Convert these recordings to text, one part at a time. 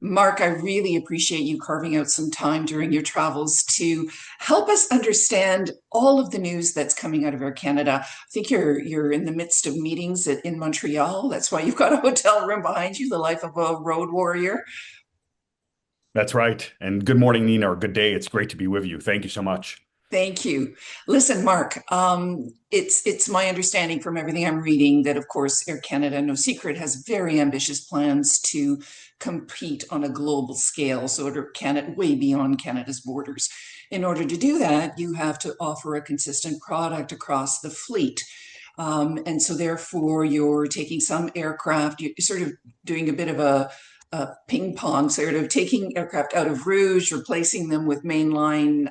Mark, I really appreciate you carving out some time during your travels to help us understand all of the news that's coming out of Air Canada. I think you're in the midst of meetings in Montreal. That's why you've got a hotel room behind you, the life of a road warrior. That's right. And good morning, Nina, or good day. It's great to be with you. Thank you so much. Thank you. Listen, Mark, it's my understanding from everything I'm reading that, of course, Air Canada, no secret, has very ambitious plans to compete on a global scale, sort of Canada, way beyond Canada's borders. In order to do that, you have to offer a consistent product across the fleet. And so, therefore, you're taking some aircraft, you're sort of doing a bit of a ping pong, sort of taking aircraft out of Rouge, replacing them with mainline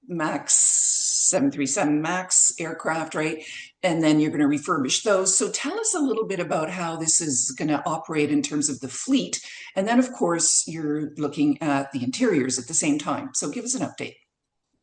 Max 737 Max aircraft, right? And then you're going to refurbish those. So tell us a little bit about how this is going to operate in terms of the fleet. And then, of course, you're looking at the interiors at the same time. So give us an update.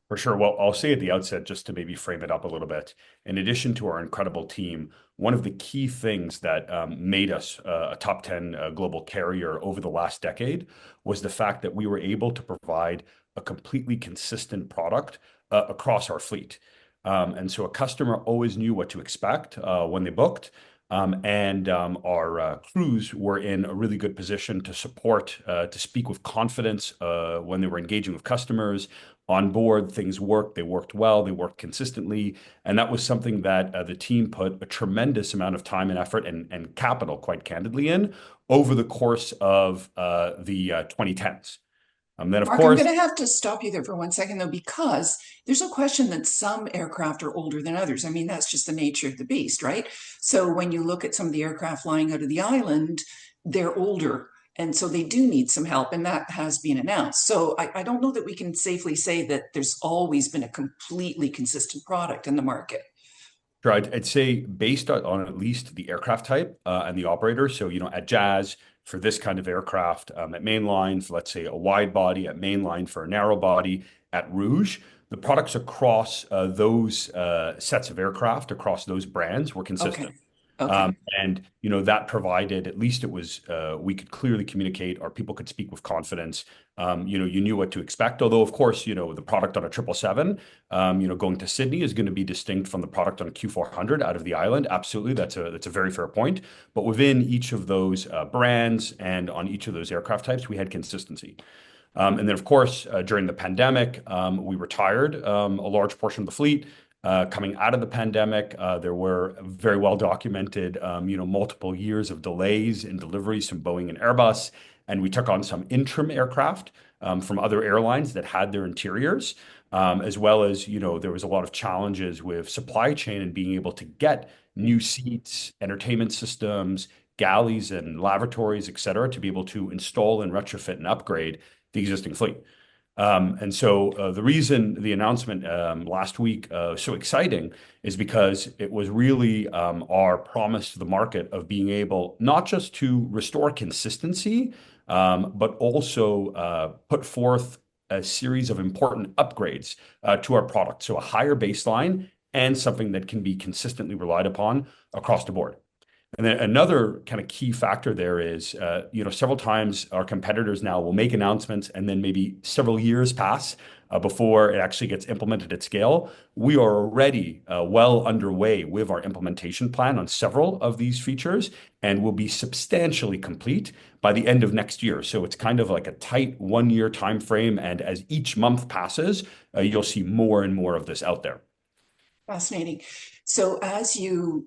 For sure. Well, I'll say at the outset, just to maybe frame it up a little bit, in addition to our incredible team, one of the key things that made us a top 10 global carrier over the last decade was the fact that we were able to provide a completely consistent product across our fleet. And so a customer always knew what to expect when they booked. Our crews were in a really good position to support, to speak with confidence when they were engaging with customers. On board, things worked. They worked well. They worked consistently. And that was something that the team put a tremendous amount of time and effort and capital, quite candidly, in over the course of the 2010s. Then, of Mark, I'm going course, to have to stop you there for 1 second, though, because there's no question that some aircraft are older than others. I mean, that's just the nature of the beast, right? So when you look at some of the aircraft flying out of the island, they're older. And so they do need some help, and that has been announced. So I don't know that we can safely say that there's always been a completely consistent product in the market. sure, I'd say based on at least the aircraft type and the operator. So, at Jazz for this kind of aircraft, at mainline for, let's say, a wide body, at mainline for a narrow body, at Rouge, the products across those sets of aircraft, across those brands were Okay. consistent. Okay. That provided, at least it was, we could clearly communicate, or people could speak with confidence. You knew what to expect. Although, of course, the product on a 777, going to Sydney is going to be distinct from the product on a Q400 out of the island. Absolutely. That's a very fair point. But within each of those brands and on each of those aircraft types, we had consistency. And then, of course, during the pandemic, we retired a large portion of the fleet. Coming out of the pandemic, there were very well documented, multiple years of delays in deliveries from Boeing and Airbus, and we took on some interim aircraft from other airlines that had their interiors, as well as, there was a lot of challenges with supply chain and being able to get new seats, entertainment systems, galleys and lavatories, et cetera, to be able to install and retrofit and upgrade the existing fleet. The reason the announcement last week so exciting is because it was really our promise to the market of being able not just to restore consistency, but also put forth a series of important upgrades to our product. So a higher baseline and something that can be consistently relied upon across the board. And then another kind of key factor there is, several times our competitors now will make announcements and then maybe several years pass before it actually gets implemented at scale. We are already well underway with our implementation plan on several of these features and will be substantially complete by the end of next year. So it's kind of like a tight 1 year time frame. And as each month passes, you'll see more and more of this out there. Fascinating. So as you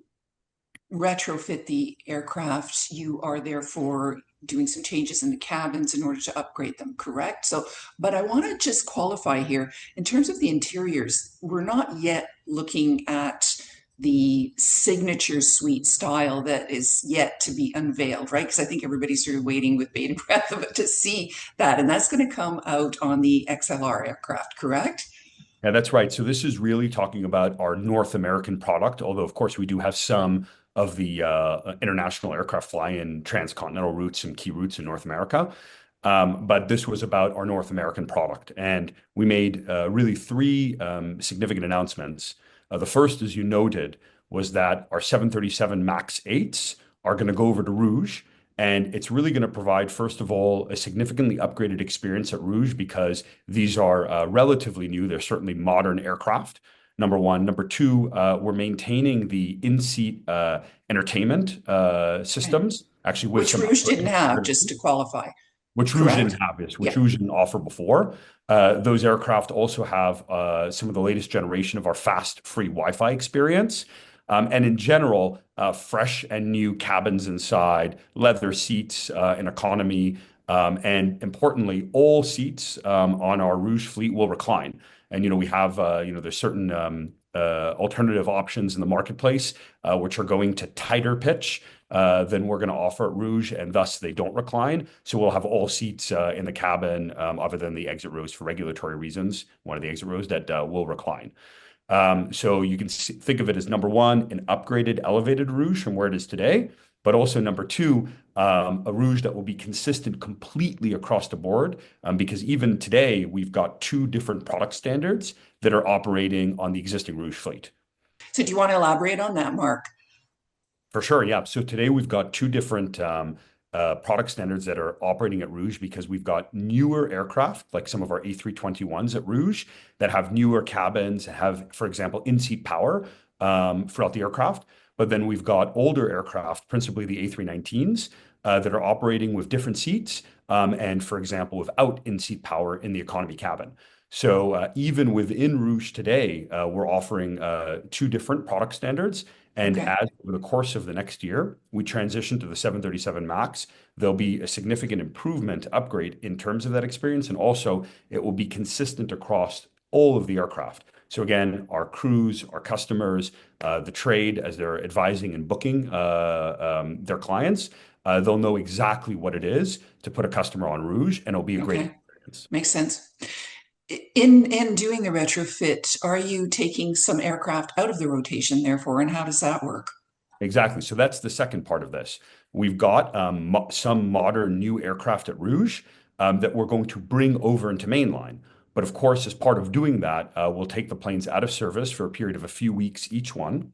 retrofit the aircraft, you are therefore doing some changes in the cabins in order to upgrade them, correct? So, but I want to just qualify here in terms of the interiors, we're not yet looking at the signature suite style that is yet to be unveiled, right? Because I think everybody's sort of waiting with bated breath of it to see that. And that's going to come out on the XLR aircraft, correct? Yeah, that's right. So this is really talking about our North American product, although of course we do have some of the international aircraft fly in transcontinental routes and key routes in North America. But this was about our North American product. And we made really three significant announcements. The first, as you noted, was that our 737 MAX 8s are going to go over to Rouge And it's really going to provide, first of all, a significantly upgraded experience at Rouge because these are relatively new. They're certainly modern aircraft. Number one. Number two, we're maintaining the in-seat entertainment Right. systems, actually with Which some Rouge didn't have, upgrades, just to qualify, which Rouge didn't correct? have this, which Yeah. Rouge didn't offer before. Those aircraft also have some of the latest generation of our fast free Wi-Fi experience. And in general, fresh and new cabins inside, leather seats in economy, and importantly, all seats on our Rouge fleet will recline. And we have there's certain alternative options in the marketplace which are going to tighter pitch than we're going to offer at Rouge, and thus they don't recline. So we'll have all seats in the cabin, other than the exit rows for regulatory reasons, one of the exit rows that will recline. So you can think of it as number one, an upgraded, elevated Rouge from where it is today, but also number two, a Rouge that will be consistent completely across the board, because even today we've got two different product standards that are operating on the existing Rouge fleet. So do you want to elaborate on that, Mark? For sure, yeah. So today we've got two different product standards that are operating at Rouge because we've got newer aircraft, like some of our A321s at Rouge, that have newer cabins, have, for example, in-seat power throughout the aircraft. But then we've got older aircraft, principally the A319s, that are operating with different seats and, for example, without in-seat power in the economy cabin. So even within Rouge today, we're offering two different product standards. And Okay. as over the course of the next year, we transition to the 737 MAX, there'll be a significant improvement, upgrade in terms of that experience. And also, it will be consistent across all of the aircraft. So again, our crews, our customers, the trade, as they're advising and booking their clients, they'll know exactly what it is to put a customer on Rouge, and it'll be a great Okay. experience. Makes sense. In doing the retrofit, are you taking some aircraft out of the rotation, therefore, and how does that work? Exactly. So that's the second part of this. We've got some modern new aircraft at Rouge that we're going to bring over into mainline. But of course, as part of doing that, we'll take the planes out of service for a period of a few weeks each one,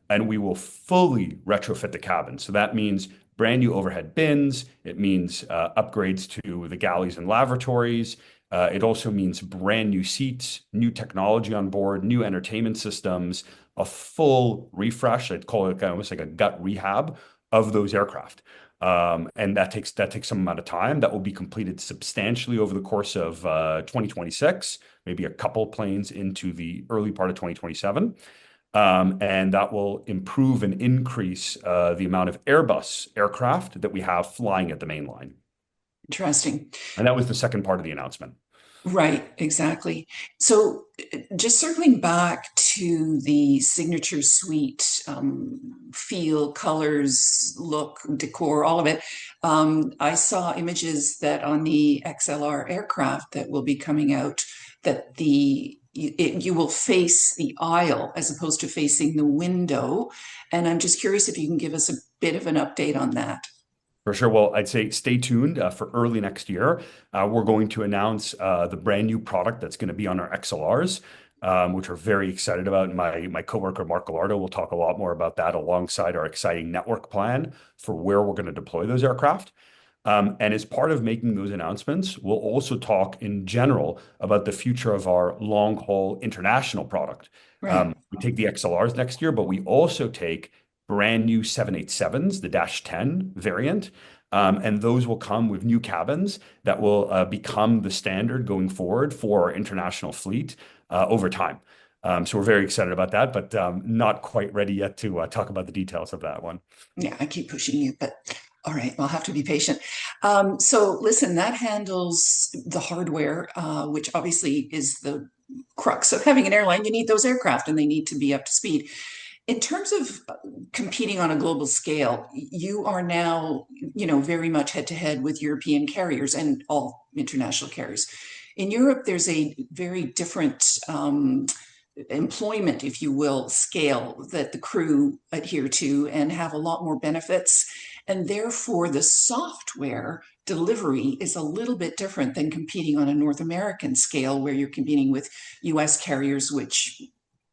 and we will fully retrofit the cabin. So that means brand new overhead bins. It means upgrades to the galleys and lavatories. It also means brand new seats, new technology on board, new entertainment systems, a full refresh. I'd call it almost like a gut rehab of those aircraft. And that takes some amount of time. That will be completed substantially over the course of 2026, maybe a couple planes into the early part of 2027. And that will improve and increase the amount of Airbus aircraft that we have flying at the main line. Interesting. And that was the second part of the announcement. Right, exactly. So, just circling back to the signature suite feel, colors, look, decor, all of it. I saw images that on the XLR aircraft that will be coming out, that you will face the aisle as opposed to facing the window. And I'm just curious if you can give us a bit of an update on that. For sure. Well, I'd say stay tuned for early next year. We're going to announce the brand new product that's going to be on our XLRs, which we're very excited about. My coworker, Mark Gallardo, will talk a lot more about that alongside our exciting network plan for where we're going to deploy those aircraft. And as part of making those announcements, we'll also talk in general about the future of our long-haul international product. Right. We take the XLRs next year, but we also take brand new 787s, the Dash 10 variant. And those will come with new cabins that will become the standard going forward for our international fleet over time. So we're very excited about that, but not quite ready yet to talk about the details of that one. Yeah, I keep pushing you, but all right, I'll have to be patient. So listen, that handles the hardware, which obviously is the crux of having an airline. You need those aircraft and they need to be up to speed. In terms of competing on a global scale, you are now, very much head to head with European carriers and all international carriers. In Europe, there's a very different employment, if you will, scale that the crew adhere to and have a lot more benefits. And therefore, the software delivery is a little bit different than competing on a North American scale where you're competing with US carriers, which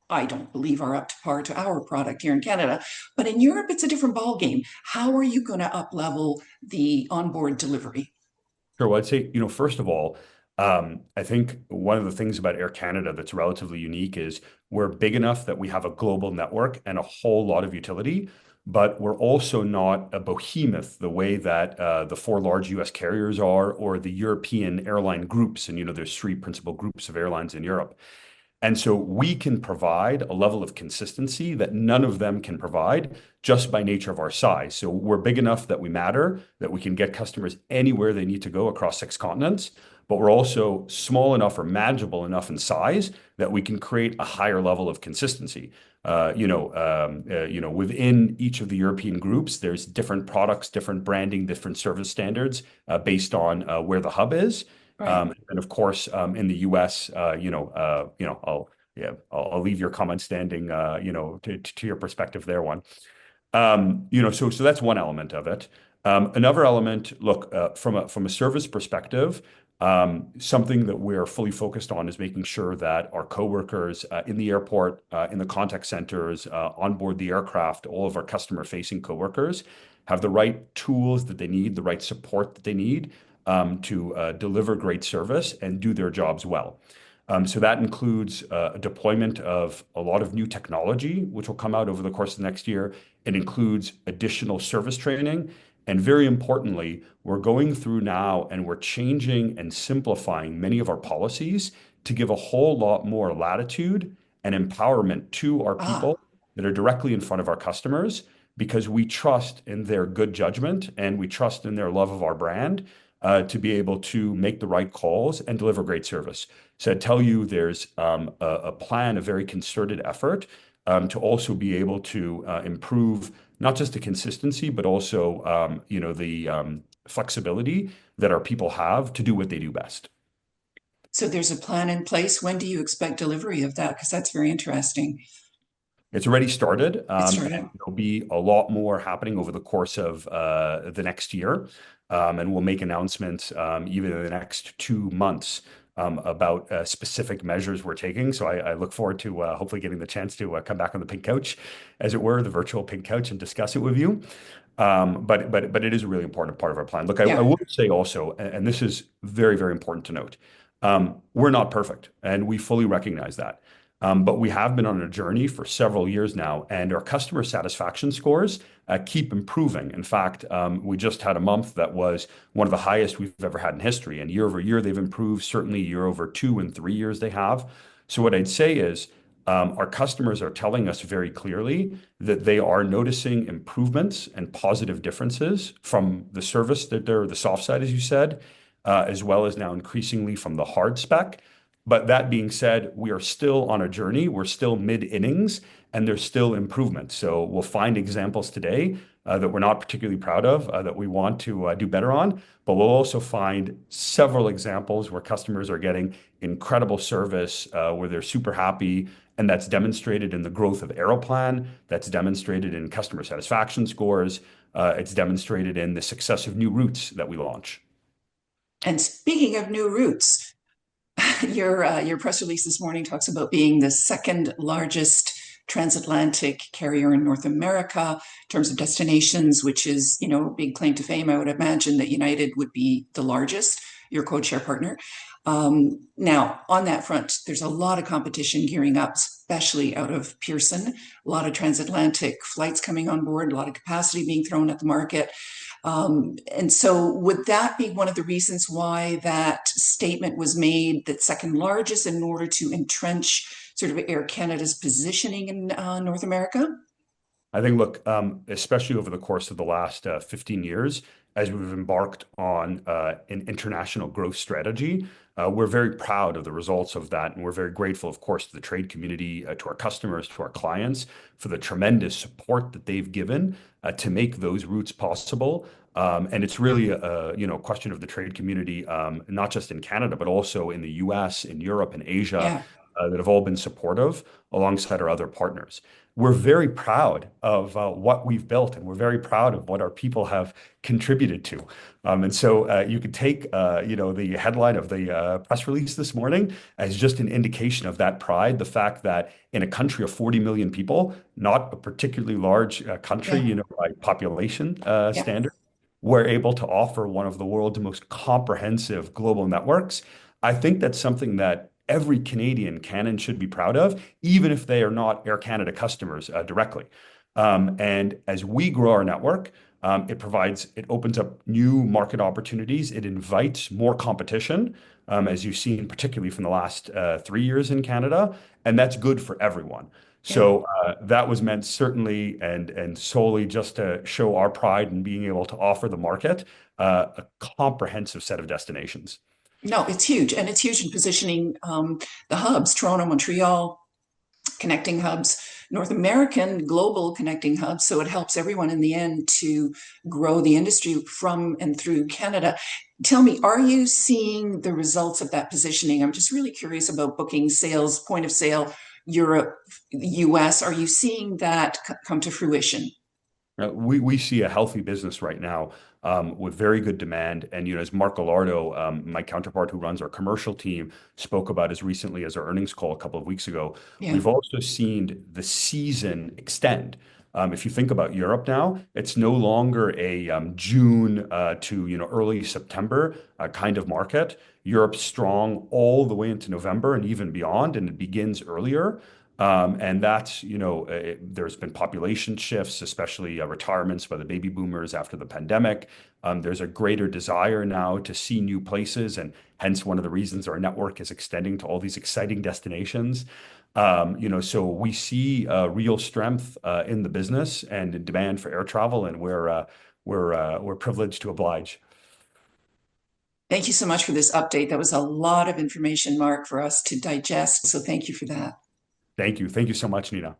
I don't believe are up to par to our product here in Canada. But in Europe, it's a different ballgame. How are you going to up level the onboard delivery? Sure. Well, I'd say, first of all, I think one of the things about Air Canada that's relatively unique is we're big enough that we have a global network and a whole lot of utility, but we're also not a behemoth the way that the four large US carriers are or the European airline groups. And, there's three principal groups of airlines in Europe. And so we can provide a level of consistency that none of them can provide just by nature of our size. So we're big enough that we matter, that we can get customers anywhere they need to go across six continents, but we're also small enough or manageable enough in size that we can create a higher level of consistency. Within each of the European groups, there's different products, different branding, different service standards based on where the hub is. Right. And of course, in the US, I'll leave your comment standing, to your perspective there, one. So that's one element of it. Another element, look, from a service perspective, something that we're fully focused on is making sure that our coworkers in the airport, in the contact centers, on board the aircraft, all of our customer-facing coworkers have the right tools that they need, the right support that they need to deliver great service and do their jobs well. So that includes a deployment of a lot of new technology, which will come out over the course of the next year. It includes additional service training. And very importantly, we're going through now and we're changing and simplifying many of our policies to give a whole lot more latitude and empowerment to our Ah, people that are directly in front of our customers because we trust in their good judgment and we trust in their love of our brand to be able to make the right calls and deliver great service. So I tell you, there's a plan, a very concerted effort to also be able to improve not just the consistency, but also the flexibility that our people have to do what they do best. so there's a plan in place. When do you expect delivery of that? Because that's very interesting. It's already started, It and started. there'll be a lot more happening over the course of the next year. And we'll make announcements even in the next 2 months about specific measures we're taking. So I look forward to hopefully getting the chance to come back on the pink couch, as it were, the virtual pink couch, and discuss it with you. But it is a really important part of our plan. Look, I Yeah. would say also, and this is very, very important to note, we're not perfect, and we fully recognize that. But we have been on a journey for several years now, and our customer satisfaction scores keep improving. In fact, we just had a month that was one of the highest we've ever had in history. And year over year, they've improved. Certainly, year over 2 and 3 years, they have. So what I'd say is our customers are telling us very clearly that they are noticing improvements and positive differences from the service that they're the soft side, as you said, as well as now increasingly from the hard spec. But that being said, we are still on a journey. We're still mid-innings, and there's still improvement. So we'll find examples today that we're not particularly proud of, that we want to do better on. But we'll also find several examples where customers are getting incredible service, where they're super happy. And that's demonstrated in the growth of Aeroplan. That's demonstrated in customer satisfaction scores. It's demonstrated in the success of new routes that we launch. And speaking of new routes, your press release this morning talks about being the second largest transatlantic carrier in North America in terms of destinations, which is, a big claim to fame. I would imagine that United would be the largest, your codeshare partner. Now, on that front, there's a lot of competition gearing up, especially out of Pearson. A lot of transatlantic flights coming on board, a lot of capacity being thrown at the market. And so, would that be one of the reasons why that statement was made, that second largest, in order to entrench sort of Air Canada's positioning in North America? I think, look, especially over the course of the last 15 years, as we've embarked on an international growth strategy, we're very proud of the results of that. And we're very grateful, of course, to the trade community, to our customers, to our clients for the tremendous support that they've given to make those routes possible. And it's really a question of the trade community, not just in Canada, but also in the US, in Europe, and Asia, Yeah. that have all been supportive alongside our other partners. we're very proud of what we've built, and we're very proud of what our people have contributed to. And so you could take, the headline of the press release this morning as just an indication of that pride. The fact that in a country of 40 million people, not a particularly large country, Yeah. by population Yeah. standard, we're able to offer one of the world's most comprehensive global networks. I think that's something that every Canadian can and should be proud of, even if they are not Air Canada customers directly. And as we grow our network, it opens up new market opportunities. It invites more competition, as you've seen, particularly from the last 3 years in Canada, and that's good for everyone. Yeah. So that was meant certainly and solely just to show our pride in being able to offer the market a comprehensive set of destinations. No, it's huge. And it's huge in positioning the hubs, Toronto, Montreal, connecting hubs, North American, global connecting hubs. So it helps everyone in the end to grow the industry from and through Canada. Tell me, are you seeing the results of that positioning? I'm just really curious about booking sales, point of sale, Europe, US. Are you seeing that come to fruition? We see a healthy business right now with very good demand. And as Mark Gallardo, my counterpart who runs our commercial team, spoke about as recently as our earnings call a couple of weeks ago, Yeah. we've also seen the season extend. If you think about Europe now, it's no longer a June to early September kind of market. Europe's strong all the way into November and even beyond, and it begins earlier. And that's, there's been population shifts, especially retirements by the baby boomers after the pandemic. There's a greater desire now to see new places, and hence one of the reasons our network is extending to all these exciting destinations. So we see real strength in the business and in demand for air travel, and we're privileged to oblige. Thank you so much for this update. That was a lot of information, Mark, for us to digest. So thank you for that. Thank you. Thank you so much, Nina.